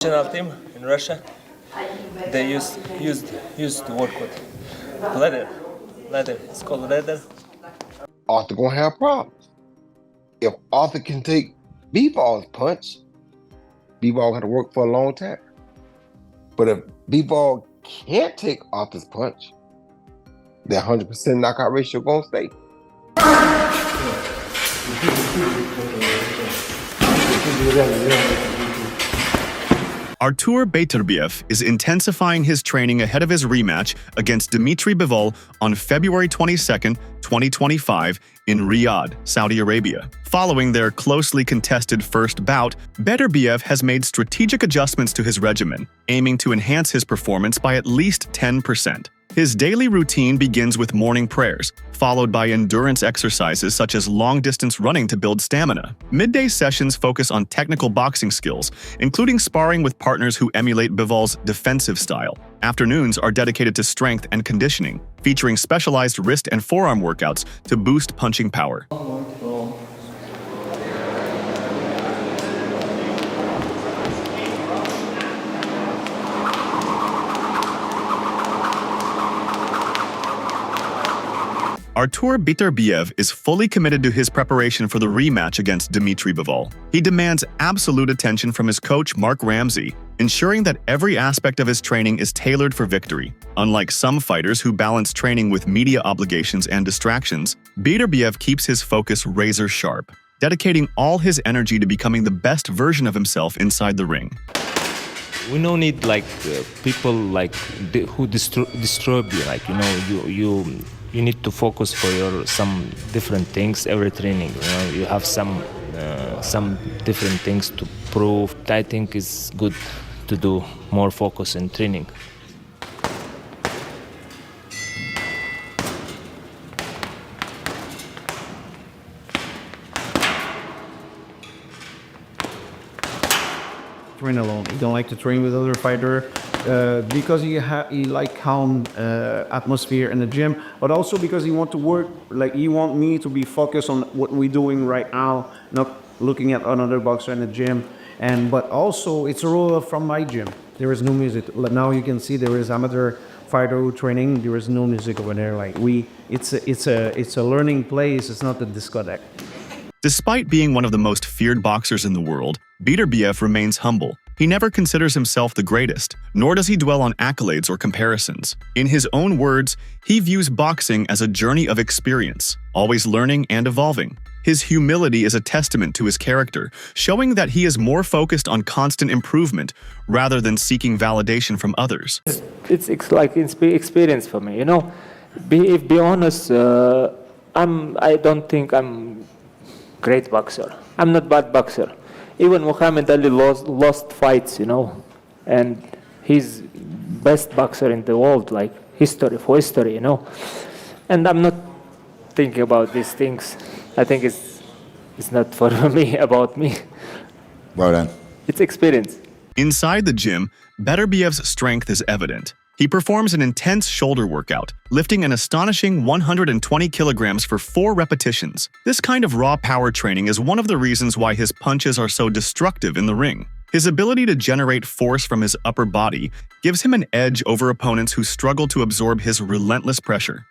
National team in Russia, they used to work with leather. It's called leather. Arthur gonna have problems. If Arthur can take Bivol's punch, Bivol got to work for a long time. But if Bivol can't take Arthur's punch, the 100% knockout ratio gonna stay. Artur Beterbiev is intensifying his training ahead of his rematch against Dmitry Bivol on February 22, 2025 in Riyadh, Saudi Arabia. Following their closely contested first bout, Beterbiev has made strategic adjustments to his regimen, aiming to enhance his performance by at least 10%. His daily routine begins with morning prayers, followed by endurance exercises such as long-distance running to build stamina. Midday sessions focus on technical boxing skills, including sparring with partners who emulate Bivol's defensive style. Afternoons are dedicated to strength and conditioning, featuring specialized wrist and forearm workouts to boost punching power. Artur Beterbiev is fully committed to his preparation for the rematch against Dmitry Bivol. He demands absolute attention from his coach Mark Ramsey, ensuring that every aspect of his training is tailored for victory. Unlike some fighters who balance training with media obligations and distractions, Beterbiev keeps his focus razor sharp, dedicating all his energy to becoming the best version of himself inside the ring. We don't need people who destroy you. You need to focus for some different things every training. You have some different things to prove. I think it's good to do more focus in training. Train alone. He don't like to train with other fighter because he like calm atmosphere in the gym, but also because he want to work. Like he want me to be focused on what we're doing right now, not looking at another boxer in the gym. But also it's a rule from my gym. There is no music. Now you can see there is amateur fighter training. There is no music over there. It's a learning place. It's not a discotheque. Despite being one of the most feared boxers in the world, Beterbiev remains humble. He never considers himself the greatest, nor does he dwell on accolades or comparisons. In his own words, he views boxing as a journey of experience, always learning and evolving. His humility is a testament to his character, showing that he is more focused on constant improvement rather than seeking validation from others. It's like experience for me, Be honest, I don't think I'm great boxer. I'm not bad boxer. Even Muhammad Ali lost fights, and he's best boxer in the world, like history, And I'm not thinking about these things. I think it's not for me, about me. Well done. It's experience. Inside the gym, Beterbiev's strength is evident. He performs an intense shoulder workout, lifting an astonishing 120 kilograms for 4 repetitions. This kind of raw power training is one of the reasons why his punches are so destructive in the ring. His ability to generate force from his upper body gives him an edge over opponents who struggle to absorb his relentless pressure.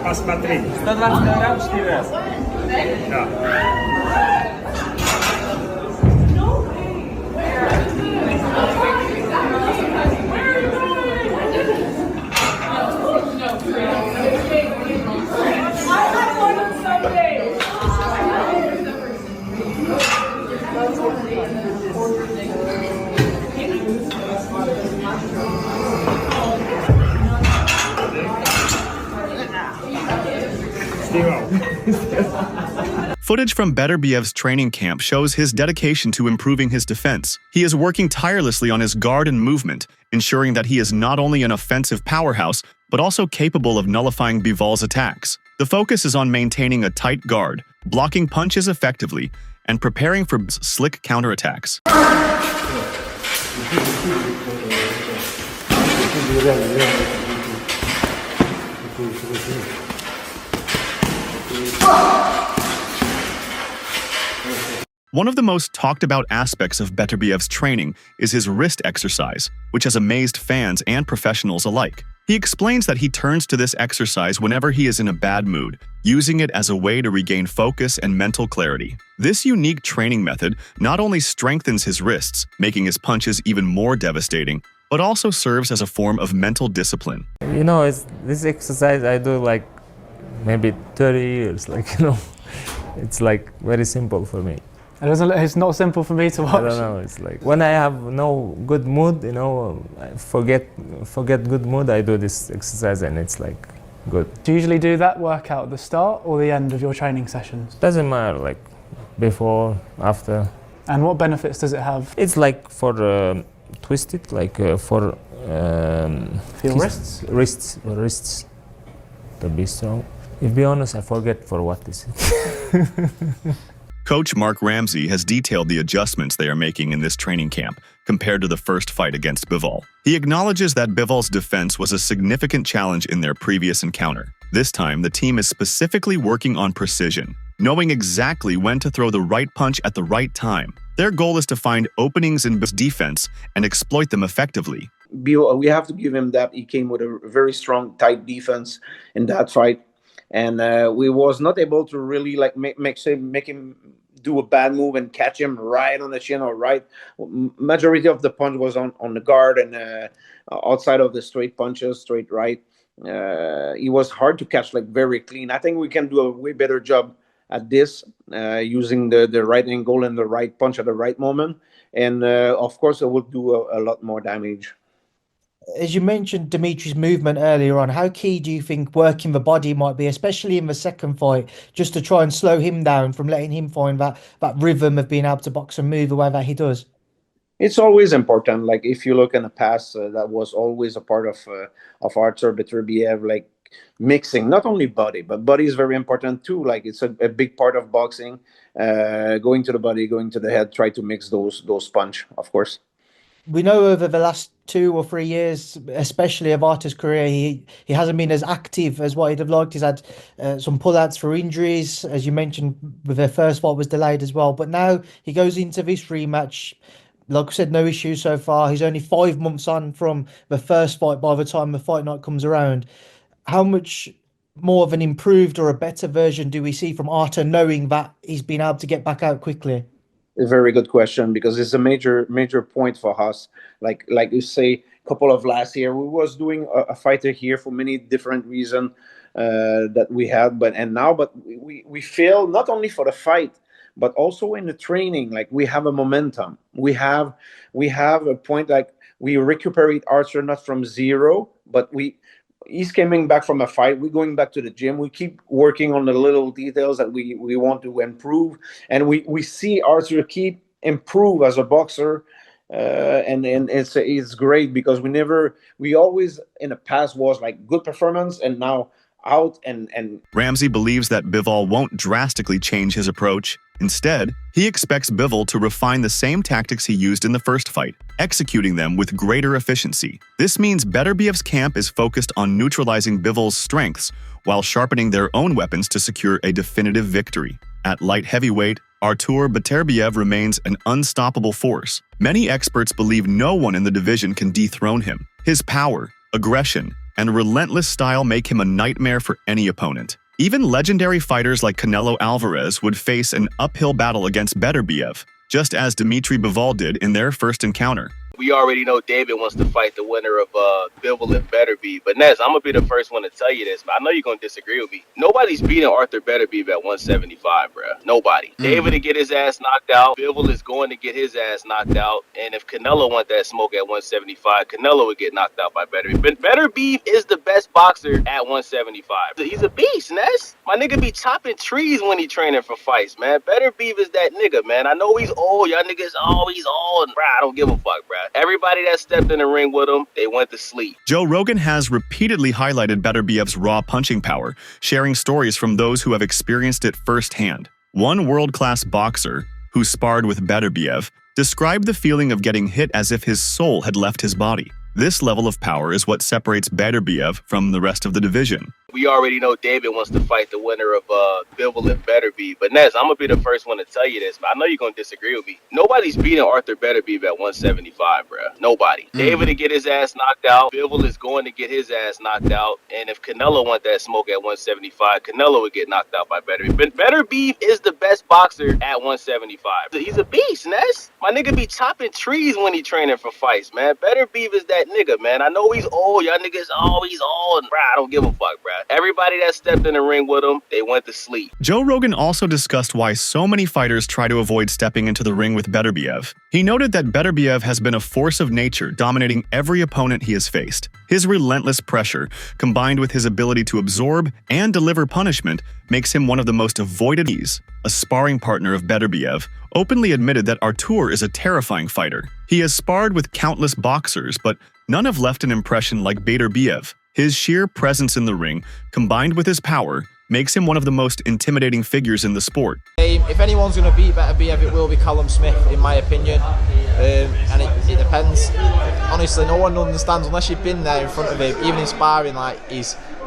Посмотри. 120 килограмм 4 раза. Да. Footage from Beterbiev's training camp shows his dedication to improving his defense. He is working tirelessly on his guard and movement, ensuring that he is not only an offensive powerhouse, but also capable of nullifying Bivol's attacks. The focus is on maintaining a tight guard, blocking punches effectively, and preparing for slick counterattacks. One of the most talked about aspects of Beterbiev's training is his wrist exercise, which has amazed fans and professionals alike. He explains that he turns to this exercise whenever he is in a bad mood, using it as a way to regain focus and mental clarity. This unique training method not only strengthens his wrists, making his punches even more devastating, but also serves as a form of mental discipline. You know, this exercise I do like maybe 30 years, it's like very simple for me. It's not simple for me to watch. I don't know, it's like when I have no good mood, I forget good mood, I do this exercise and it's like good. Do you usually do that workout at the start or the end of your training sessions? Doesn't matter, like before, after. And what benefits does it have? It's like for twisted, like for your wrists? Wrists to be strong. To be honest, I forget for what this is. Coach Mark Ramsey has detailed the adjustments they are making in this training camp compared to the first fight against Bivol. He acknowledges that Bivol's defense was a significant challenge in their previous encounter. This time, the team is specifically working on precision, knowing exactly when to throw the right punch at the right time. Their goal is to find openings in Bivol's defense and exploit them effectively. We have to give him that. He came with a very strong, tight defense in that fight. And we was not able to really make him do a bad move and catch him right on the chin or right. Majority of the punch was on the guard and outside of the straight punches, straight right. It was hard to catch very clean. I think we can do a way better job at this, using the right angle and the right punch at the right moment. And of course, it will do a lot more damage. As you mentioned Dmitry's movement earlier on, how key do you think working the body might be, especially in the second fight, just to try and slow him down from letting him find that rhythm of being able to box and move the way that he does? It's always important. Like if you look in the past, that was always a part of Artur Beterbiev, mixing not only body, but body is very important too. It's a big part of boxing. Going to the body, going to the head, try to mix those punch, of course. We know over the last 2 or 3 years, especially of Artur's career, he hasn't been as active as what he'd have liked. He's had some pullouts for injuries, as you mentioned, with their first fight was delayed as well. But now he goes into this rematch. Like I said, no issues so far. He's only 5 months on from the first fight by the time the fight night comes around. How much more of an improved or a better version do we see from Artur, knowing that he's been able to get back out quickly? A very good question, because it's a major point for us. Like you say, a couple of last year, we was doing a fighter here for many different reasons that we had, but we feel not only for the fight, but also in the training. We have a momentum. We have a point, we recuperate Artur not from zero, but he's coming back from a fight. We're going back to the gym. We keep working on the little details that we want to improve. And we see Artur keep improve as a boxer. And it's great, because we always in the past was good performance, and now out and Ramsey believes that Bivol won't drastically change his approach. Instead, he expects Bivol to refine the same tactics he used in the first fight, executing them with greater efficiency. This means Beterbiev's camp is focused on neutralizing Bivol's strengths while sharpening their own weapons to secure a definitive victory. At light heavyweight, Artur Beterbiev remains an unstoppable force. Many experts believe no one in the division can dethrone him. His power, aggression, and relentless style make him a nightmare for any opponent. Even legendary fighters like Canelo Alvarez would face an uphill battle against Beterbiev, just as Dmitry Bivol did in their first encounter. We already know David wants to fight the winner of Bivol and Beterbiev. But Ness, I'm going to be the first one to tell you this, but I know you're going to disagree with me. Nobody's beating Artur Beterbiev at 175, bro. Nobody. David to get his ass knocked out. Bivol is going to get his ass knocked out. And if Canelo want that smoke at 175, Canelo would get knocked out by Beterbiev. But Beterbiev is the best boxer at 175. He's a beast, Ness. My nigga be chopping trees when he training for fights, man. Beterbiev is that nigga, man. I know he's old. Y'all niggas, he's old. Bruh, I don't give a fuck, bruh. Everybody that stepped in the ring with him, they went to sleep. Joe Rogan has repeatedly highlighted Beterbiev's raw punching power, sharing stories from those who have experienced it firsthand. One world-class boxer, who sparred with Beterbiev, described the feeling of getting hit as if his soul had left his body. This level of power is what separates Beterbiev from the rest of the division. We already know David wants to fight the winner of Bivol and Beterbiev. But Nez, I'm gonna be the first one to tell you this, but I know you're gonna disagree with me. Nobody's beating Artur Beterbiev at 175, bro. Nobody. David to get his ass knocked out. Bivol is going to get his ass knocked out. And if Canelo want that smoke at 175, Canelo would get knocked out by Beterbiev. But Beterbiev is the best boxer at 175. He's a beast, Nez. My nigga be chopping trees when he training for fights, man. Beterbiev is that nigga, man. I know he's old. Y'all niggas, he's old. Bruh, I don't give a fuck, bruh. Everybody that stepped in the ring with him, they went to sleep. Joe Rogan also discussed why so many fighters try to avoid stepping into the ring with Beterbiev. He noted that Beterbiev has been a force of nature dominating every opponent he has faced. His relentless pressure, combined with his ability to absorb and deliver punishment, makes him one of the most avoided. A sparring partner of Beterbiev openly admitted that Artur is a terrifying fighter. He has sparred with countless boxers, but none have left an impression like Beterbiev. His sheer presence in the ring, combined with his power, makes him one of the most intimidating figures in the sport. If anyone's going to beat Beterbiev, it will be Callum Smith, in my opinion. And it depends. Honestly, no one understands unless you've been there in front of him. Even in sparring, he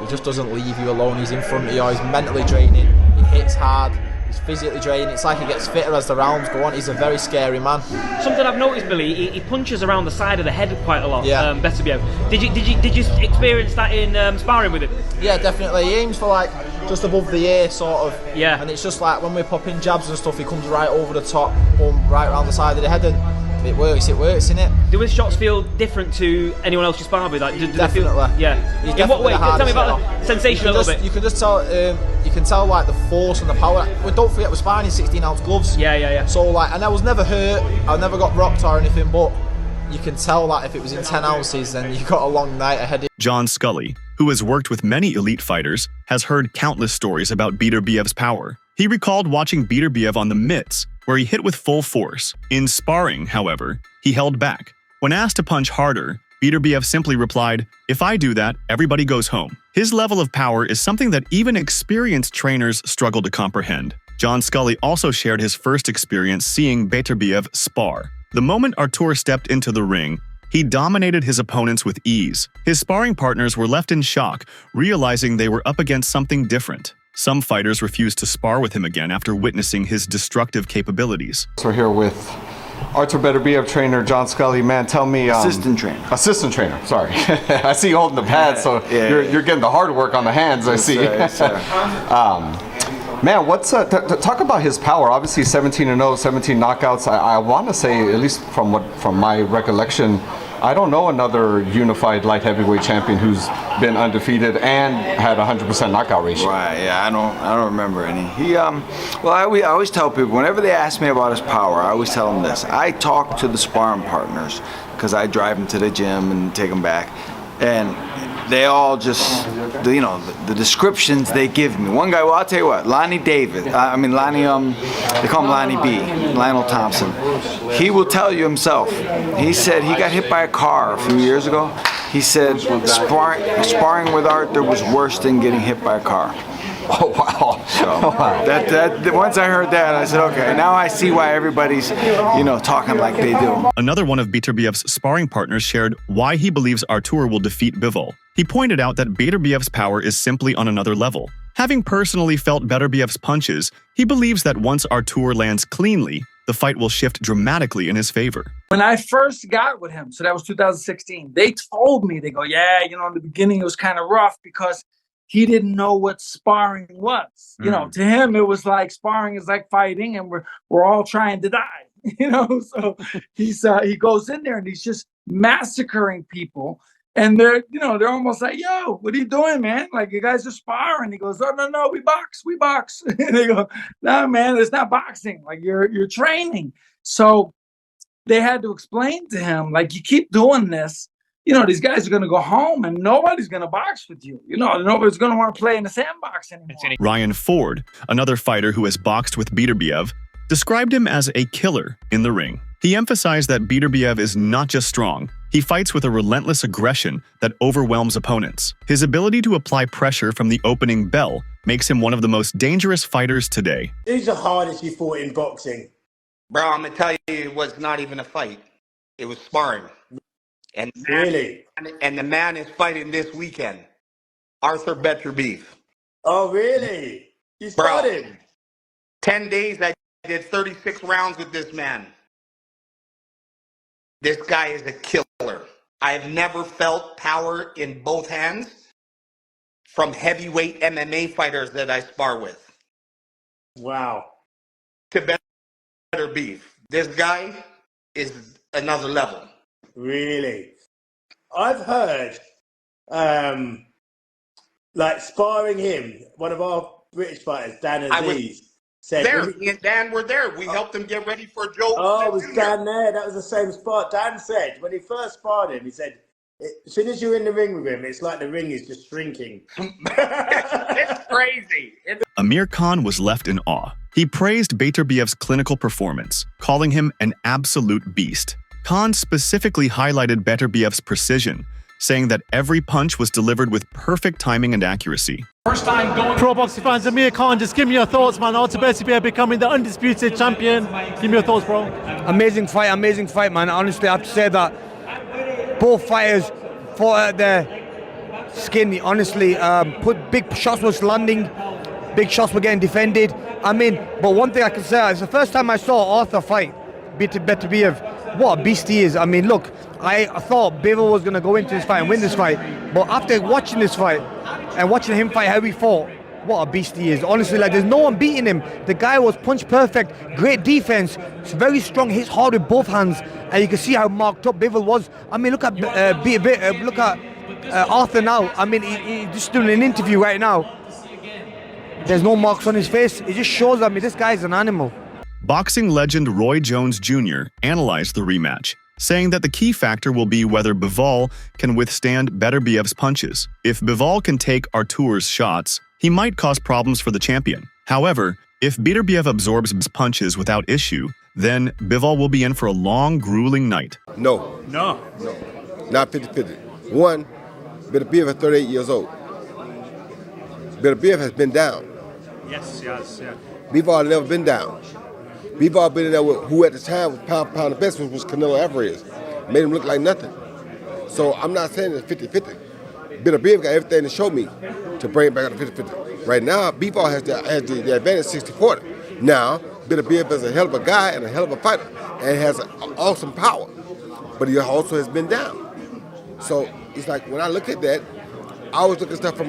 just doesn't leave you alone. He's in front of you. He's mentally draining. He hits hard. He's physically draining. It's like he gets fitter as the rounds go on. He's a very scary man. Something I've noticed, Billy, he punches around the side of the head quite a lot. Yeah. Beterbiev. Did you experience that in sparring with him? Yeah, definitely. He aims for just above the ear, sort of. Yeah. And it's just like when we're popping jabs and stuff, he comes right over the top, boom, right around the side of the head, and it works, innit? Do his shots feel different to anyone else you spar with? Do Definitely. they feel, yeah. He's In what way? definitely Tell me about the sensation a little bit. You can just tell. You can tell the force and the power. Well, don't forget we're sparring in 16-ounce gloves. Yeah. So and I was never hurt. I never got rocked or anything. But you can tell if it was in 10 ounces, then you got a long night ahead. John Scully, who has worked with many elite fighters, has heard countless stories about Beterbiev's power. He recalled watching Beterbiev on the mitts, where he hit with full force. In sparring, however, he held back. When asked to punch harder, Beterbiev simply replied, "If I do that, everybody goes home." His level of power is something that even experienced trainers struggle to comprehend. John Scully also shared his first experience seeing Beterbiev spar. The moment Artur stepped into the ring, he dominated his opponents with ease. His sparring partners were left in shock, realizing they were up against something different. Some fighters refused to spar with him again after witnessing his destructive capabilities. So we're here with Artur Beterbiev trainer John Scully. Man, tell me... assistant trainer. Assistant trainer, sorry. I see you holding the pads, so you're getting the hard work on the hands, I see. Yes, sir. Man, talk about his power. Obviously 17-0, 17 knockouts. I want to say, at least from my recollection, I don't know another unified light heavyweight champion who's been undefeated and had a 100% knockout ratio. Right. Yeah. I don't remember any. He well, I always tell people whenever they ask me about his power, I always tell them this. I talk to the sparring partners because I drive them to the gym and take them back, and they all just, the descriptions they give me. One guy, well, I'll tell you what, Lonnie David, they call him Lonnie B, Lionel Thompson. He will tell you himself. He said he got hit by a car a few years ago. He said sparring with Artur was worse than getting hit by a car. Oh, wow. So once I heard that, I said, okay, now I see why everybody's, talking like they do. Another one of Beterbiev's sparring partners shared why he believes Artur will defeat Bivol. He pointed out that Beterbiev's power is simply on another level. Having personally felt Beterbiev's punches, he believes that once Artur lands cleanly, the fight will shift dramatically in his favor. When I first got with him, so that was 2016, they told me, they go, in the beginning it was kind of rough because he didn't know what sparring was. To him, it was like sparring is like fighting and we're all trying to die, So he goes in there and he's just massacring people. And they're almost like, yo, what are you doing, man? Like, you guys are sparring. He goes, oh, no, we box. And they go, no, man, it's not boxing. Like, you're training. So they had to explain to him, like, you keep doing this, these guys are going to go home and nobody's going to box with you. Nobody's going to want to play in the sandbox anymore. Ryan Ford, another fighter who has boxed with Beterbiev, described him as a killer in the ring. He emphasized that Beterbiev is not just strong. He fights with a relentless aggression that overwhelms opponents. His ability to apply pressure from the opening bell makes him one of the most dangerous fighters today. Who's the hardest you fought in boxing? Bro, I'm going to tell you, it was not even a fight. It was sparring. And really? And the man is fighting this weekend. Artur Beterbiev. Oh, really? You Bro, sparred him? 10 days I did 36 rounds with this man. This guy is a killer. I've never felt power in both hands from heavyweight MMA fighters that I spar with. Wow. To Beterbiev. This guy is another level. Really? I've heard, like sparring him, one of our British fighters, Dan Aziz, said... There, me and Dan were there. We helped him get ready for Joe. Oh, was Dan there? That was the same spot. Dan said, when he first sparred him, he said, as soon as you're in the ring with him, it's like the ring is just shrinking. It's crazy. Amir Khan was left in awe. He praised Beterbiev's clinical performance, calling him an absolute beast. Khan specifically highlighted Beterbiev's precision, saying that every punch was delivered with perfect timing and accuracy. First time going. Pro boxing fans, Amir Khan, just give me your thoughts, man. Artur Beterbiev becoming the undisputed champion. Give me your thoughts, bro. Amazing fight, man. Honestly, I have to say that both fighters fought out their skin. Honestly, put big shots was landing, big shots were getting defended. I mean, but one thing I can say, it's the first time I saw Artur fight Beterbiev. What a beast he is. I mean, look, I thought Bivol was going to go into this fight and win this fight, but after watching this fight and watching him fight how he fought, what a beast he is. Honestly, like, there's no one beating him. The guy was punch perfect, great defense, it's very strong, hits hard with both hands, and you can see how marked up Bivol was. I mean, look at Artur now. I mean, he's just doing an interview right now. There's no marks on his face. It just shows, I mean, this guy's an animal. Boxing legend Roy Jones Jr. analyzed the rematch, saying that the key factor will be whether Bivol can withstand Beterbiev's punches. If Bivol can take Artur's shots, he might cause problems for the champion. However, if Beterbiev absorbs his punches without issue, then Bivol will be in for a long, grueling night. No. No. Not 50-50. One, Beterbiev is 38 years old. Beterbiev has been down. Yes, yes, yeah. Bivol never been down. Bivol been in there with who at the time was pound the best, which was Canelo Alvarez. Made him look like nothing. So I'm not saying it's 50-50. Beterbiev got everything to show me to bring it back up to 50-50. Right now, Bivol has the advantage 60-40. Now, Beterbiev is a hell of a guy and a hell of a fighter and has awesome power. But he also has been down. So it's like when I look at that, I always look at stuff from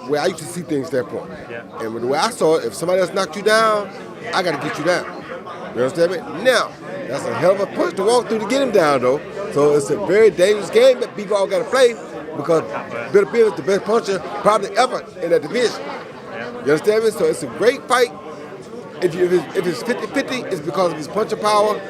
where I used to see things standpoint. Yeah. And the way I saw it, if somebody else knocked you down, I got to get you down. You understand me? Now, that's a hell of a punch to walk through to get him down, though. So it's a very dangerous game that Bivol got to play because Beterbiev is the best puncher probably ever in that division. You understand me? So it's a great fight. If it's 50-50, it's because of his puncher power.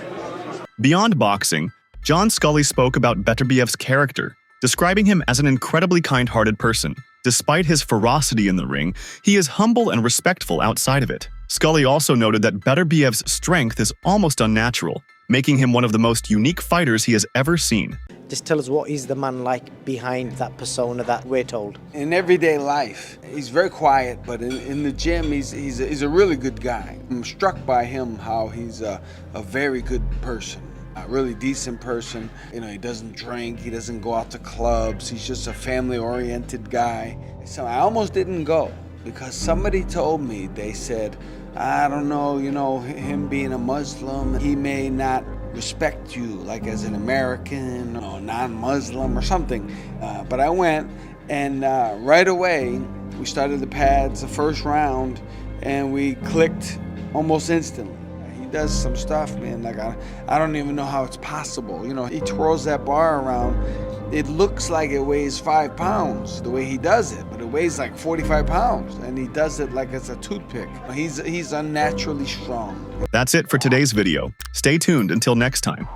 Beyond boxing, John Scully spoke about Beterbiev's character, describing him as an incredibly kind-hearted person. Despite his ferocity in the ring, he is humble and respectful outside of it. Scully also noted that Beterbiev's strength is almost unnatural, making him one of the most unique fighters he has ever seen. Just tell us, what is the man like behind that persona that we're told? In everyday life, he's very quiet, but in the gym, he's a really good guy. I'm struck by him, how he's a very good person. A really decent person. You know, he doesn't drink, he doesn't go out to clubs, he's just a family-oriented guy. So I almost didn't go because somebody told me, they said, I don't know, you know, him being a Muslim, he may not respect you like as an American or non-Muslim or something. But I went and right away we started the pads the first round and we clicked almost instantly. Does some stuff, man, like I don't even know how it's possible. You know, he twirls that bar around. It looks like it weighs 5 pounds the way he does it, but it weighs like 45 pounds, and he does it like it's a toothpick. He's unnaturally strong. That's it for today's video. Stay tuned until next time.